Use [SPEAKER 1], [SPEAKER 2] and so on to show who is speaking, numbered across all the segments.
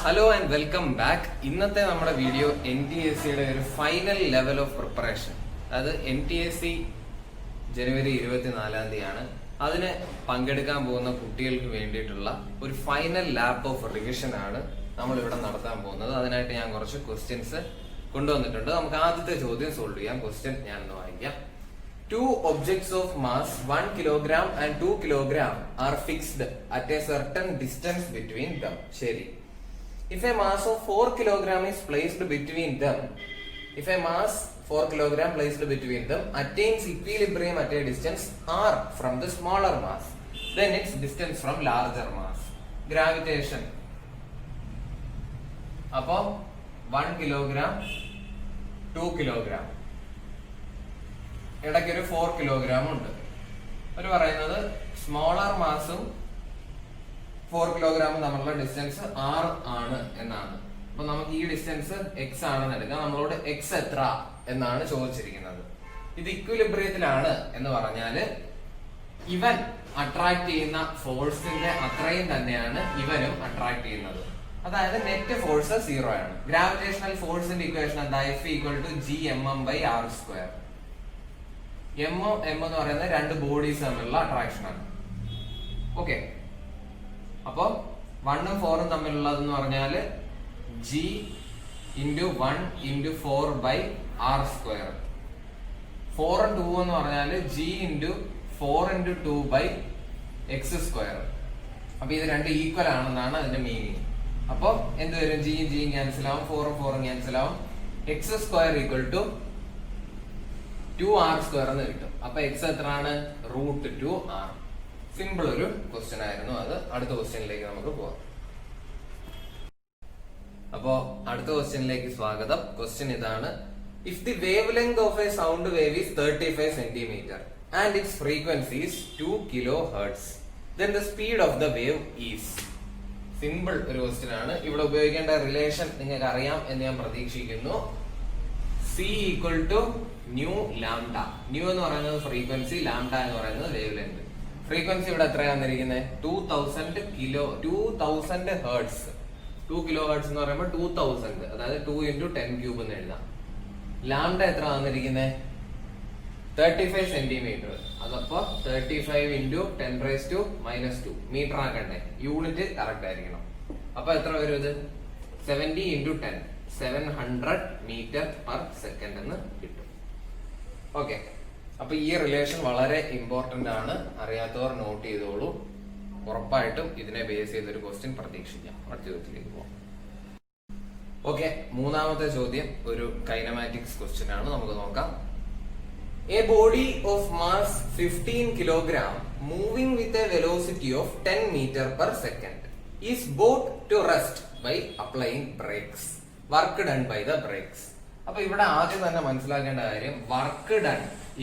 [SPEAKER 1] Hello and welcome back. ഇന്നത്തെ നമ്മുടെ video NTSC ഒരു ഫൈനൽ ലെവൽ ഓഫ് പ്രിപ്പറേഷൻ, അതായത് NTSC ജനുവരി 24 അതിന് പങ്കെടുക്കാൻ പോകുന്ന കുട്ടികൾക്ക് വേണ്ടിയിട്ടുള്ള ഒരു ഫൈനൽ ലാപ്പ് ഓഫ് റിവിഷൻ ആണ് നമ്മൾ ഇവിടെ നടത്താൻ പോകുന്നത്. അതിനായിട്ട് ഞാൻ കുറച്ച് ക്വസ്റ്റ്യൻസ് കൊണ്ടുവന്നിട്ടുണ്ട്. നമുക്ക് ആദ്യത്തെ ചോദ്യം സോൾവ് ചെയ്യാം. ക്വസ്റ്റ്യൻ ഞാനൊന്ന് വായിക്കാം. 2 objects of mass 1 kilogram and 2 kilogram are fixed at a certain distance between them. ശരി. If a mass of 4 kilogram is placed between them, if a mass 4 kilogram placed between them attains equilibrium at a distance r from the smaller mass, then its distance from larger mass. Gravitation. അപ്പോ 1 kilogram 2 kilogram ഇടയ്ക്കൊരു 4 kilogram ഉണ്ട്. അവർ പറയുന്നത് smaller മാസും 4 കിലോഗ്രാമും തമ്മിലുള്ള distance r ആണ് എന്നാണ്. അപ്പൊ നമുക്ക് ഈ ഡിസ്റ്റൻസ് x ആണെന്ന് എടുക്കാം. നമ്മളോട് x എത്ര എന്നാണ് ചോദിച്ചിരിക്കുന്നത്. ഇത് ഇക്വിലിബ്രിയത്തിലാണ് എന്ന് പറഞ്ഞാല് ഇവൻ അട്രാക്ട് ചെയ്യുന്ന ഫോഴ്സിന്റെ അത്രയും തന്നെയാണ് ഇവനും അട്രാക്ട് ചെയ്യുന്നത്. അതായത് നെറ്റ് ഫോഴ്സ് 0 ആണ്. ഗ്രാവിറ്റേഷണൽ ഫോഴ്സിന്റെ ഇക്വേഷൻ എന്താ? F=Gmm/r². M എന്ന് പറയുന്നത് രണ്ട് ബോഡീസ് തമ്മിലുള്ള അട്രാക്ഷൻ ആണ്. ഓക്കെ, അപ്പൊ 1ഉം 4ഉം തമ്മിലുള്ളതെന്ന് പറഞ്ഞാല് G × 1 × 4/r². 4ഉം 2 എന്ന് പറഞ്ഞാല് G × 4 × 2/x². അപ്പൊ ഇത് രണ്ട് ഈക്വൽ ആണെന്നാണ് അതിന്റെ മീനിങ്. അപ്പൊ എന്ത് വരും? ജിയും ക്യാൻസൽ ആവും, 4ഉം 4ഉം ക്യാൻസൽ ആവും. x² = 2r² എന്ന് കിട്ടും. അപ്പൊ x എത്രയാണ്? √2r. സിമ്പിൾ ഒരു ക്വസ്റ്റ്യൻ ആയിരുന്നു അത്. അടുത്ത ക്വസ്റ്റ്യനിലേക്ക് നമുക്ക് പോവാം. അപ്പോ അടുത്ത ക്വസ്റ്റ്യനിലേക്ക് സ്വാഗതം. ക്വസ്റ്റ്യൻ ഇതാണ്: if the wave length of A sound wave is 35 cm and it's frequency is 2 kHz, then the speed of the wave is. Simple ഒരു ക്വസ്റ്റ്യൻ ആണ്. ഇവിടെ ഉപയോഗിക്കേണ്ട റിലേഷൻ നിങ്ങൾക്ക് അറിയാം എന്ന് ഞാൻ പ്രതീക്ഷിക്കുന്നു. C = new lambda. ന്യൂ എന്ന് പറയുന്നത് ഫ്രീക്വൻസി, ലാംഡ എന്ന് പറയുന്നത് വേവ് ലെങ്ത്. ഫ്രീക്വൻസി ഇവിടെ എത്രയാണ് വന്നിരിക്കുന്നത്? 2000 ഹേർട്സ്. 2 kHz എന്ന് പറയുമ്പോൾ 2000, അതായത് 2 × 10³ എന്ന് എഴുതാം. ലാംഡ എത്ര വന്നിരിക്കുന്നത്? 35 സെന്റിമീറ്റർ. അതപ്പോ 35 × 10⁻². മീറ്റർ ആക്കണ്ടേ? യൂണിറ്റ് കറക്റ്റ് ആയിരിക്കണം. അപ്പൊ എത്ര വരും ഇത്? 70 × 10, 700 m/s എന്ന് കിട്ടും. ഓക്കെ, അപ്പൊ ഈ റിലേഷൻ വളരെ ഇമ്പോർട്ടന്റ് ആണ്. അറിയാത്തവർ നോട്ട് ചെയ്തോളൂ. ഉറപ്പായിട്ടും ഇതിനെ ബേസ് ചെയ്തൊരു ക്വസ്റ്റ്യൻ പ്രതീക്ഷിക്കാം. അടുത്ത ചോദ്യത്തിലേക്ക് പോവാം. ഓക്കെ, മൂന്നാമത്തെ ചോദ്യം ഒരു കൈനമാറ്റിക്സ് ക്വസ്റ്റ്യൻ ആണ്. നമുക്ക് നോക്കാം. A body of mass 15 kilogram moving with a velocity of 10 m/s is brought to rest by applying brakes. Work done by the brakes. അപ്പൊ ഇവിടെ ആദ്യം തന്നെ മനസ്സിലാക്കേണ്ട കാര്യം വർക്ക് ഡൺ =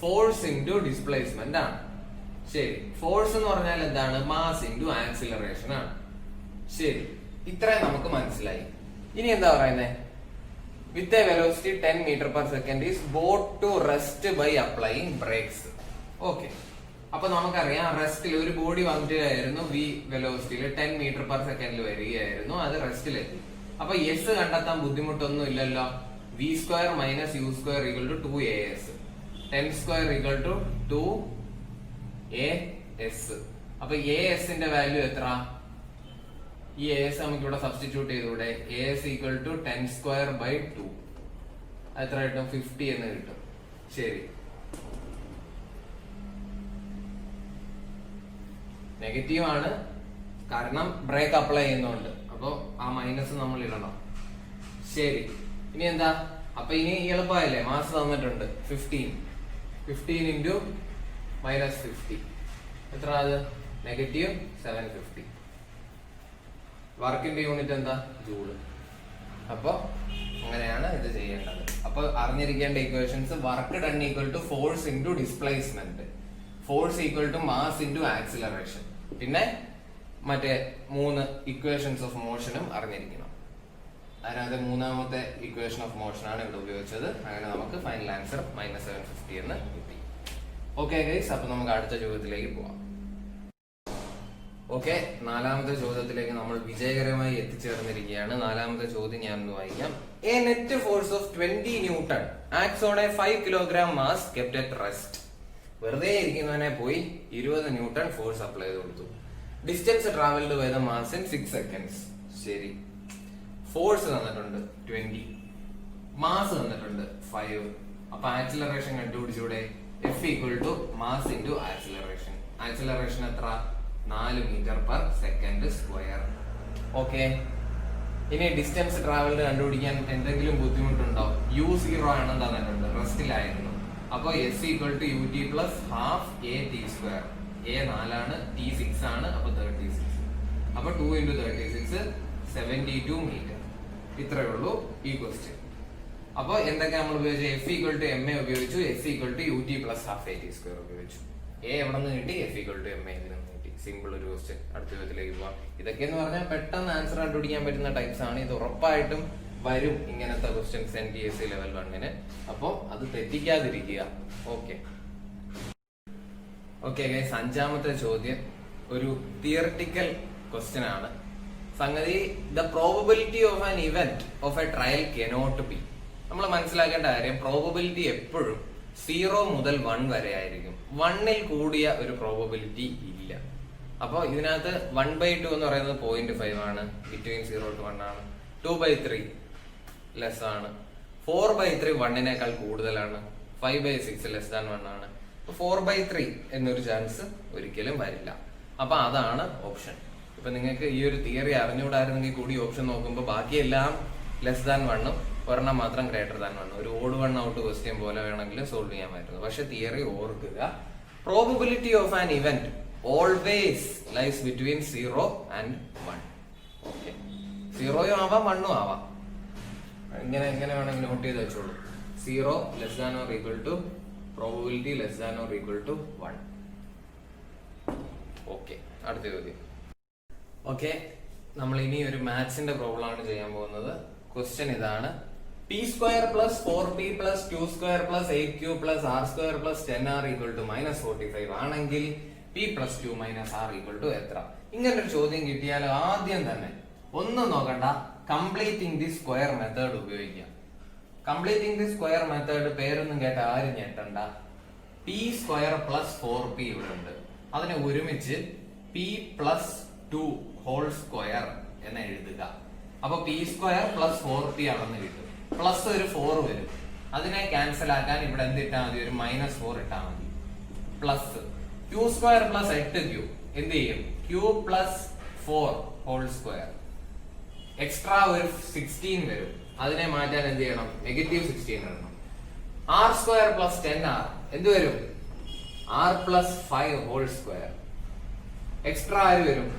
[SPEAKER 1] ഫോഴ്സ് × ഡിസ്പ്ലേസ്മെന്റ് ആണ്. ശരി, ഫോഴ്സ് എന്ന് പറഞ്ഞാൽ എന്താണ്? മാസ് × ആക്സിലറേഷൻ ആണ്. ശരി, ഇത്രയും നമുക്ക് മനസ്സിലായി. ഇനി എന്താ പറയുന്നത്? With a velocity 10 m/s is brought to rest by applying brakes. Okay, അപ്പൊ നമുക്കറിയാം റെസ്റ്റിൽ ഒരു ബോഡി വന്നിട്ടായിരുന്നു v വെലോസിറ്റിയിൽ 10 m/s വരികയായിരുന്നു. അത് റെസ്റ്റിലെത്തി. അപ്പൊ S കണ്ടെത്താൻ ബുദ്ധിമുട്ടൊന്നും ഇല്ലല്ലോ. v² - u² = 2as. 10² = 2as. അപ്പൊ as ന്റെ വാല്യൂ എത്ര? ഈ as നമുക്ക് ഇവിടെ സബ്സ്റ്റിറ്റ്യൂട്ട് ചെയ്തൂടെ? as = 10²/2. എത്ര കിട്ടും? 50 എന്ന് കിട്ടും. ശരി, നെഗറ്റീവ് ആണ് കാരണം ബ്രേക്ക് അപ്ലൈ ചെയ്യുന്നുണ്ട്. അപ്പൊ ആ മൈനസ് നമ്മൾ ഇടണം. ശരി, ഇനി എന്താ? അപ്പൊ ഇനി എളുപ്പമായില്ലേ? മാസ് തന്നിട്ടുണ്ട് 15 × -50. എത്ര? അത് -750. വർക്കിന്റെ യൂണിറ്റ് എന്താ? ജൂള്. അപ്പൊ അങ്ങനെയാണ് ഇത് ചെയ്യേണ്ടത്. അപ്പൊ അറിഞ്ഞിരിക്കേണ്ട equations: work done = force × displacement, force = mass × acceleration, പിന്നെ മറ്റേ 3 ഇക്വേഷൻസ് ഓഫ് മോഷനും അറിഞ്ഞിരിക്കണം. അതിനകത്ത് മൂന്നാമത്തെ ഇക്വേഷൻ ഓഫ് മോഷൻ ആണ് ഇവിടെ ഉപയോഗിച്ചത്. അങ്ങനെ നമുക്ക് ഫൈനൽ ആൻസർ -750 എന്ന് കിട്ടി. ഓക്കെ ഗൈസ്, അപ്പൊ നമുക്ക് അടുത്ത ചോദ്യത്തിലേക്ക് പോവാം. ഓക്കെ, നാലാമത്തെ ചോദ്യത്തിലേക്ക് നമ്മൾ വിജയകരമായി എത്തിച്ചേർന്നിരിക്കുകയാണ്. നാലാമത്തെ ചോദ്യം ഞാൻ ഒന്ന് വായിക്കാം. A net force of 20 newton acts on a 5 kilogram mass kept at rest. വെറുതെ ഇരിക്കുന്നവനെ പോയി 20 ന്യൂട്ടൺ ഫോഴ്സ് അപ്ലൈ ചെയ്ത് കൊടുത്തു. Distance travelled by the mass in 6 seconds. ശരി, ഫോഴ്സ് തന്നിട്ടുണ്ട് 20, മാസ് തന്നിട്ടുണ്ട് 5. അപ്പൊ ആക്സിലറേഷൻ കണ്ടുപിടിച്ചൂടെ? F equal to mass into acceleration. Acceleration എത്ര? 4 metre per second square. Okay, ഇനി ഡിസ്റ്റൻസ് ട്രാവൽഡ് കണ്ടുപിടിക്കാൻ എന്തെങ്കിലും ബുദ്ധിമുട്ടുണ്ടോ? u0 ആണെന്ന് തന്നിട്ടുണ്ട്, റെസ്റ്റിലായിരുന്നു. അപ്പൊ s equal to ut plus half A T square. A 4 ആണ്, ടി 6 ആണ്, അപ്പൊ 36. അപ്പൊ 2 into 36 72 മീറ്റർ. ഇത്രയേ ഉള്ളൂ ഈ ക്വസ്റ്റ്യൻ. അപ്പൊ എന്തൊക്കെ നമ്മൾ ഉപയോഗിച്ചു? F equal to M A ഉപയോഗിച്ചു, S equal to ut plus half A T square ഉപയോഗിച്ചു. എ എവിടെ നിന്ന് കിട്ടി? F equal to M A കിട്ടി. സിമ്പിൾ ഒരു ക്വസ്റ്റ്യൻ. അടുത്ത ചോദ്യത്തിലേക്ക് പോവാം. ഇതൊക്കെ എന്ന് പറഞ്ഞാൽ പെട്ടെന്ന് ആൻസർ കണ്ടുപിടിക്കാൻ പറ്റുന്ന ടൈപ്സ് ആണ്. ഇത് ഉറപ്പായിട്ടും വരും ഇങ്ങനത്തെ ക്വസ്റ്റ്യൻസ് NTSC ലെവൽ 1-ന്. അപ്പൊ അത് തെറ്റിക്കാതിരിക്കുക. ഓക്കെ ഓക്കെ ഗൈസ്, അഞ്ചാമത്തെ ചോദ്യം ഒരു തിയറിറ്റിക്കൽ ക്വസ്റ്റ്യൻ ആണ്. സംഗതി, the probability of an event of A trial cannot be. നമ്മൾ മനസ്സിലാക്കേണ്ട കാര്യം, പ്രോബബിലിറ്റി എപ്പോഴും 0 മുതൽ 1 വരെ ആയിരിക്കും. 1-ൽ കൂടിയ ഒരു പ്രോബബിലിറ്റി ഇല്ല. അപ്പൊ ഇതിനകത്ത് 1/2 എന്ന് പറയുന്നത് 0.5 ആണ്, ബിറ്റ്വീൻ 0 to 1 ആണ്. 2/3 ലെസ് ആണ്. 4/3 1-നേക്കാൾ കൂടുതലാണ്. 5/6 ലെസ് ദാൻ 1 ആണ്. 4/3 എന്നൊരു ചാൻസ് ഒരിക്കലും വരില്ല. അപ്പൊ അതാണ് ഓപ്ഷൻ. ഇപ്പൊ നിങ്ങൾക്ക് ഈ ഒരു തിയറി അറിഞ്ഞുകൂടായിരുന്നെങ്കിൽ കൂടി ഓപ്ഷൻ നോക്കുമ്പോൾ ബാക്കിയെല്ലാം ലെസ് ദാൻ 1-ഉം ഒരെണ്ണം മാത്രം ഗ്രേറ്റർ ദാൻ 1. ഒരു ഓഡ് 1 ഔട്ട് ക്വസ്റ്റ്യൻ പോലെ വേണമെങ്കിൽ സോൾവ് ചെയ്യാമായിരുന്നു. പക്ഷെ തിയറി ഓർക്കുക, probability of an event always lies between 0 and 1. Okay, 0 ആവാം 1 ആവാം. ഇങ്ങനെ വേണമെങ്കിൽ നോട്ട് ചെയ്ത് വെച്ചോളൂ. 0 less than or equal to probability less than or equal to 1. Okay, അടുത്ത ചോദ്യം. ഓക്കെ, നമ്മൾ ഇനി ഒരു മാത്സിന്റെ പ്രോബ്ലം ആണ് ചെയ്യാൻ പോകുന്നത്. ക്വസ്റ്റ്യൻ ഇതാണ്. P square plus 4p plus q square plus 8q plus r square plus 10r equal to -45 ആണെങ്കിൽ p plus q minus r equal to എത്ര? ഇങ്ങനൊരു ചോദ്യം കിട്ടിയാൽ ആദ്യം തന്നെ ഒന്നും നോക്കണ്ട, കംപ്ലീറ്റിംഗ് ദി സ്ക്വയർ മെത്തേഡ് ഉപയോഗിക്കാം. കംപ്ലീറ്റിംഗ് ദി സ്ക്വയർ മെത്തേഡ് പേരൊന്നും കേട്ട ആരും ഞെട്ടണ്ട. പി സ്ക്വയർ പ്ലസ് 4p ഇവിടെ ഉണ്ട്. അതിനെ ഒരുമിച്ച് p പ്ലസ് 2 ഹോൾ സ്ക്വയർ എന്ന് എഴുതുക. അപ്പൊ പി സ്ക്വയർ പ്ലസ് 4p ആണെന്ന് കിട്ടും. പ്ലസ് ഒരു 4 വരും. അതിനെ ക്യാൻസൽ ആക്കാൻ ഇവിടെ എന്ത് ഇട്ടാൽ മതി? ഒരു -4 ഇട്ടാൽ മതി. Plus q square plus 8q എന്ത് ചെയ്യും? q plus 4 whole square. Extra ഒരു 16 വരും. അതിനെ മാറ്റാൻ എന്ത് ചെയ്യണം? -16 ഇടണം. r സ്ക്വയർ പ്ലസ് 10r എന്ത് വരും? r plus 5 whole square. Extra ആര് വരും?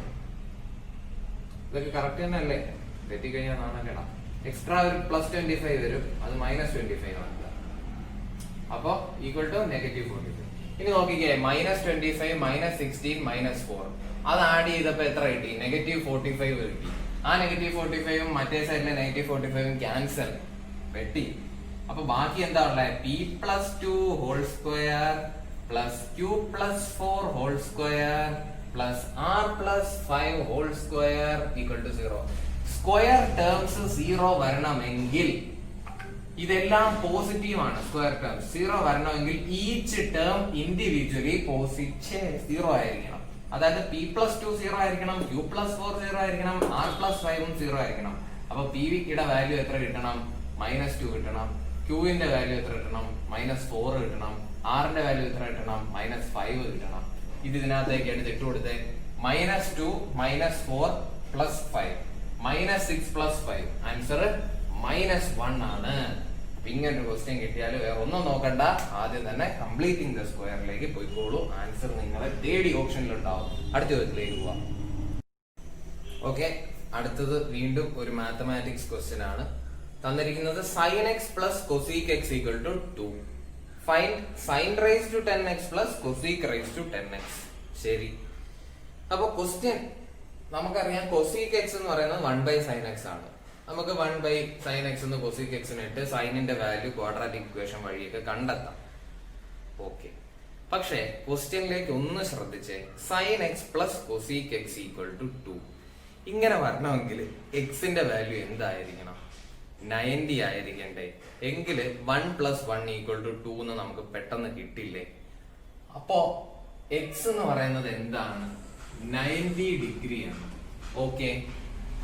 [SPEAKER 1] ഇതൊക്കെ കറക്റ്റ് തന്നെ അല്ലേ? തെറ്റിക്കഴിഞ്ഞാൽ നാണക്കേടാ. എക്സ്ട്രാ ഒരു പ്ലസ് 25 വരും. അത് -25 ആണ്. അപ്പൊ ഈക്വൽ ടു -45. ഇനി നോക്കിക്കേ, -25 -16 -4 അത് ആഡ് ചെയ്തപ്പോ എത്ര കിട്ടി? -45 കിട്ടി. ആ -45ഉം മറ്റേ സൈഡിലെ -45ഉം ക്യാൻസൽ, വെട്ടി. അപ്പൊ ബാക്കി എന്താ ഉള്ളത്? p plus 2 whole square plus q plus 4 whole square plus r plus 5 whole square equal to 0. Square terms 0 വരണമെങ്കിൽ ഇതെല്ലാം പോസിറ്റീവ് ആണ്. സ്ക്വയർ ടേംസ് 0 വരണമെങ്കിൽ ഈച്ച് ടേം ഇൻഡിവിജ്വലി പോസിറ്റീവ് 0 ആയിരിക്കണം. അതായത് p പ്ലസ് 2 0 ആയിരിക്കണം, q പ്ലസ് 4 0 ആയിരിക്കണം, r പ്ലസ് 5 0 ആയിരിക്കണം. അപ്പൊ p യുടെ വാല്യൂ എത്ര കിട്ടണം? -2 കിട്ടണം. q ന്റെ വാല്യൂ എത്ര കിട്ടണം? -4 കിട്ടണം. r ന്റെ വാല്യൂ എത്ര കിട്ടണം? -5 കിട്ടണം. ഇത് ഇതിനകത്തേക്ക് എടുത്തിട്ട് കൊടുത്തേ. -2 -4 പ്ലസ് 5 -6 പ്ലസ് 5 ആൻസർ -1 ആണ്. ഇങ്ങനൊരു ക്വസ്റ്റ്യൻ കിട്ടിയാൽ വേറെ ഒന്നും നോക്കണ്ട, ആദ്യം തന്നെ കംപ്ലീറ്റിംഗ് ദ സ്ക്വയറിലേക്ക് പോയിക്കോളൂ. ആൻസർ നിങ്ങളെ തേടി ഓപ്ഷനിലുണ്ടാവും. അടുത്ത ചോദ്യത്തിലേക്ക് പോവാം. ഓക്കെ, അടുത്തത് വീണ്ടും ഒരു മാത്തമാറ്റിക്സ് ക്വസ്റ്റ്യൻ ആണ്. തന്നിരിക്കുന്നത് sin x plus cosec x equal to 2. Find sin raise to 10x plus cosec raise to 10x. ശരി, അപ്പൊ ക്വസ്റ്റ്യൻ നമുക്കറിയാം cosec x എന്ന് പറയുന്നത് 1/sin x ആണ്. നമുക്ക് 1/sin x എന്ന് cosec x ഇട്ട് സൈനിന്റെ വാല്യൂ ക്വാഡ്രാറ്റിക് ഇക്വേഷൻ വഴിയൊക്കെ കണ്ടെത്താം. ഓക്കെ, പക്ഷേ ക്വസ്റ്റ്യനിലേക്ക് ഒന്ന് ശ്രദ്ധിച്ചേ, sine x plus cosec x equal to 2 ഇങ്ങനെ വരണമെങ്കിൽ എക്സിന്റെ വാല്യൂ എന്തായിരിക്കണം? 90 ആയിരിക്കണ്ടേ? എങ്കില് 1 + 1 = 2 എന്ന് നമുക്ക് പെട്ടെന്ന് കിട്ടില്ലേ? അപ്പോ എക്സ് എന്ന് പറയുന്നത് എന്താണ്? 90 ഡിഗ്രിയാണ്. ഓക്കെ,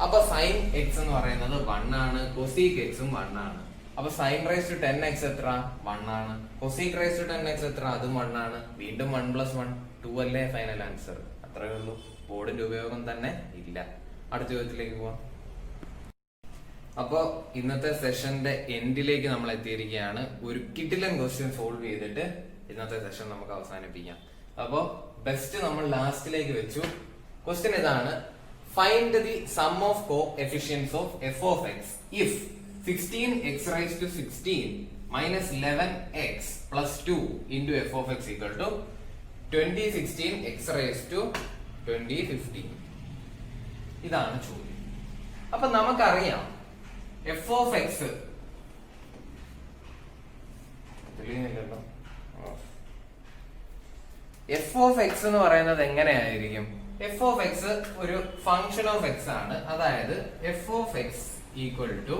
[SPEAKER 1] അപ്പൊ സൈൻ എക്സ് എന്ന് പറയുന്നത് 1 ആണ്, കൊസീക് എക്സും 1 ആണ്. അപ്പൊ സൈൻ റൈസ് ടു 10x എത്ര? 1 ആണ്. കൊസീക് റൈസ് ടു 10x എത്ര? അതും 1 ആണ്. വീണ്ടും 1 + 1 2 അല്ലേ ഫൈനൽ ആൻസർ? അത്രേ ഉള്ളൂ. ബോർഡിന്റെ ഉപയോഗം തന്നെ ഇല്ല. അടുത്ത ചോദ്യത്തിലേക്ക് പോവാം. അപ്പോ ഇന്നത്തെ സെഷന്റെ എൻഡിലേക്ക് നമ്മൾ എത്തിയിരിക്കുകയാണ്. ഒരു കിടിലൻ ക്വസ്റ്റ്യൻ സോൾവ് ചെയ്തിട്ട് ഇന്നത്തെ സെഷൻ നമുക്ക് അവസാനിപ്പിക്കാം. അപ്പോ ബെസ്റ്റ് നമ്മൾ ലാസ്റ്റിലേക്ക് വെച്ചു. ക്വസ്റ്റ്യൻ ഇതാണ്: find the sum of coefficients of f of x if 16x raised to 16 minus 11x plus 2 into f of x equal to 2016x raised to 2015. ഇതാണ് ചോദ്യം. അപ്പൊ നമുക്കറിയാം f of x f of x എന്ന് പറയുന്നത് എങ്ങനെയായിരിക്കും? f of x ഒരു function of x ആണ്. അതായത് f of x equal to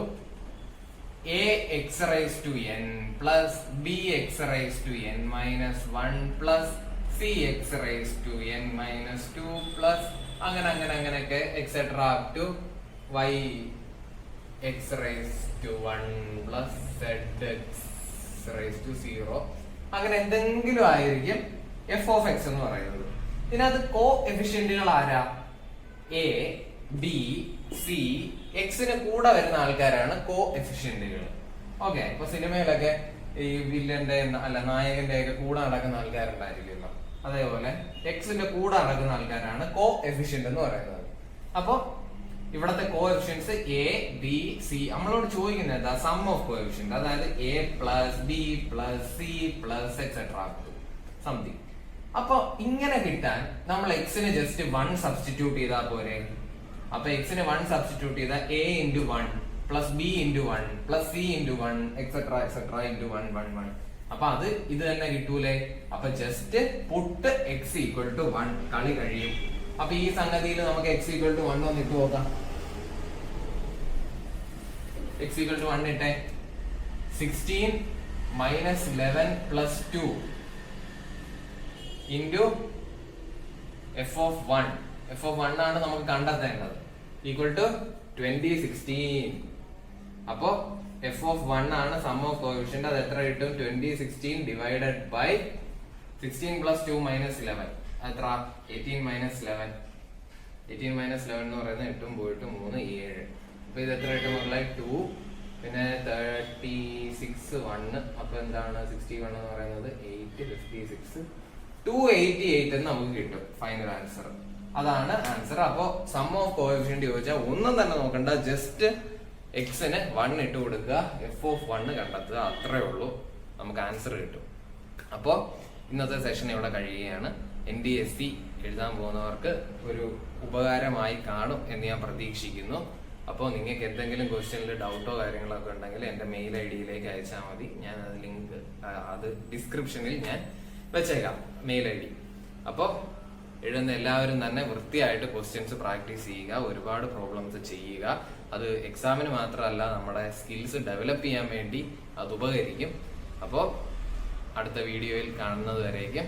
[SPEAKER 1] ax raised to n plus bx raised to n minus 1 plus cx raised to n minus 2 plus അങ്ങനെയൊക്കെ etcetera up to y x raised to 1 plus zx raised to 0 അങ്ങനെ എന്തെങ്കിലും ആയിരിക്കും f of x എന്ന് പറയുന്നത്. ഇതിനകത്ത് കോ എഫിഷ്യന്റുകൾ ആരാ? A, B, C, എക്സിന് കൂടെ വരുന്ന ആൾക്കാരാണ് കോ എഫിഷ്യന്റുകൾ. ഓക്കെ, ഇപ്പൊ സിനിമയിലൊക്കെ ഈ വില്ലന്റെ അല്ല നായകന്റെ ഒക്കെ കൂടെ നടക്കുന്ന ആൾക്കാരുണ്ടായിരിക്കുമല്ലോ, അതേപോലെ എക്സിന്റെ കൂടെ നടക്കുന്ന ആൾക്കാരാണ് കോ എഫിഷ്യന്റ് എന്ന് പറയുന്നത്. അപ്പൊ ഇവിടത്തെ coefficients A, B, C. നമ്മളോട് ചോദിക്കുന്നത് എന്താ? Sum of coefficient. അതായത് A plus B plus C plus etcetera something. അപ്പൊ ഇങ്ങനെ കിട്ടാൻ നമ്മൾ എക്സിന് ജസ്റ്റ് 1 സബ്സ്റ്റിറ്റ്യൂട്ട് ചെയ്താൽ പോരെ? അപ്പൊ എക്സിന് 1 സബ്സ്റ്റിറ്റ്യൂട്ട് ചെയ്താൽ a × 1 plus b × 1 plus c × 1 et cetera × 1 1 1. അപ്പൊ അത് ഇത് തന്നെ കിട്ടൂലേ? അപ്പൊ ജസ്റ്റ് പുട്ട് x = 1 കളി കഴിയും. അപ്പൊ ഈ സംഗതിയിൽ നമുക്ക് x = 1 ഒന്ന് ഇട്ട് നോക്കാം. x = 1 ഇട്ടെ. 16 minus 11 plus 2 into f of 1. f of 1 ആണ് നമുക്ക് കണ്ടെത്തേണ്ടത്. Equal to 2016. അപ്പോ f of 1 ആണ് സം ഓഫ് കോഎഫിഷ്യന്റ്. അത് എത്ര കിട്ടും? 2016 ഡിവൈഡഡ് ബൈ 16 plus 2 minus 11 എത്ര? 18 minus 11. 18 minus 11 എന്ന് പറയുന്നത് 8 പോയിട്ട് 3 7. അപ്പൊ ഇത് എത്ര കിട്ടും? 2 പിന്നെ 36 1. അപ്പൊ എന്താണ് 61 എന്ന് പറയുന്നത്? 8 56 288 എന്ന് നമുക്ക് കിട്ടും ഫൈനൽ ആൻസർ. അതാണ് ആൻസർ. അപ്പോ സം ഓഫ് കോഎഫിഷ്യന്റ് ചോദിച്ചാൽ ഒന്നും തന്നെ നോക്കണ്ട, ജസ്റ്റ് എക്സിന് 1 ഇട്ട് കൊടുക്കുക, f of 1 കണ്ടെത്തുക, അത്രേ ഉള്ളൂ, നമുക്ക് ആൻസർ കിട്ടും. അപ്പോ ഇന്നത്തെ സെഷൻ ഇവിടെ കഴിയുകയാണ്. NDSC എഴുതാൻ പോകുന്നവർക്ക് ഒരു ഉപകാരമായി കാണും എന്ന് ഞാൻ പ്രതീക്ഷിക്കുന്നു. അപ്പോൾ നിങ്ങൾക്ക് എന്തെങ്കിലും ക്വസ്റ്റ്യനിൽ ഡൗട്ടോ കാര്യങ്ങളൊക്കെ ഉണ്ടെങ്കിൽ എൻ്റെ മെയിൽ ID-യിലേക്ക് അയച്ചാൽ മതി. ഞാൻ അത് ലിങ്ക് അത് ഡിസ്ക്രിപ്ഷനിൽ ഞാൻ വെച്ചേക്കാം, മെയിൽ ID. അപ്പോൾ എഴുതുന്ന എല്ലാവരും തന്നെ വൃത്തിയായിട്ട് ക്വസ്റ്റ്യൻസ് പ്രാക്ടീസ് ചെയ്യുക, ഒരുപാട് പ്രോബ്ലംസ് ചെയ്യുക. അത് എക്സാമിന് മാത്രമല്ല, നമ്മുടെ സ്കിൽസ് ഡെവലപ്പ് ചെയ്യാൻ വേണ്ടി അത് ഉപകരിക്കും. അപ്പോൾ അടുത്ത വീഡിയോയിൽ കാണുന്നത് വരേക്കും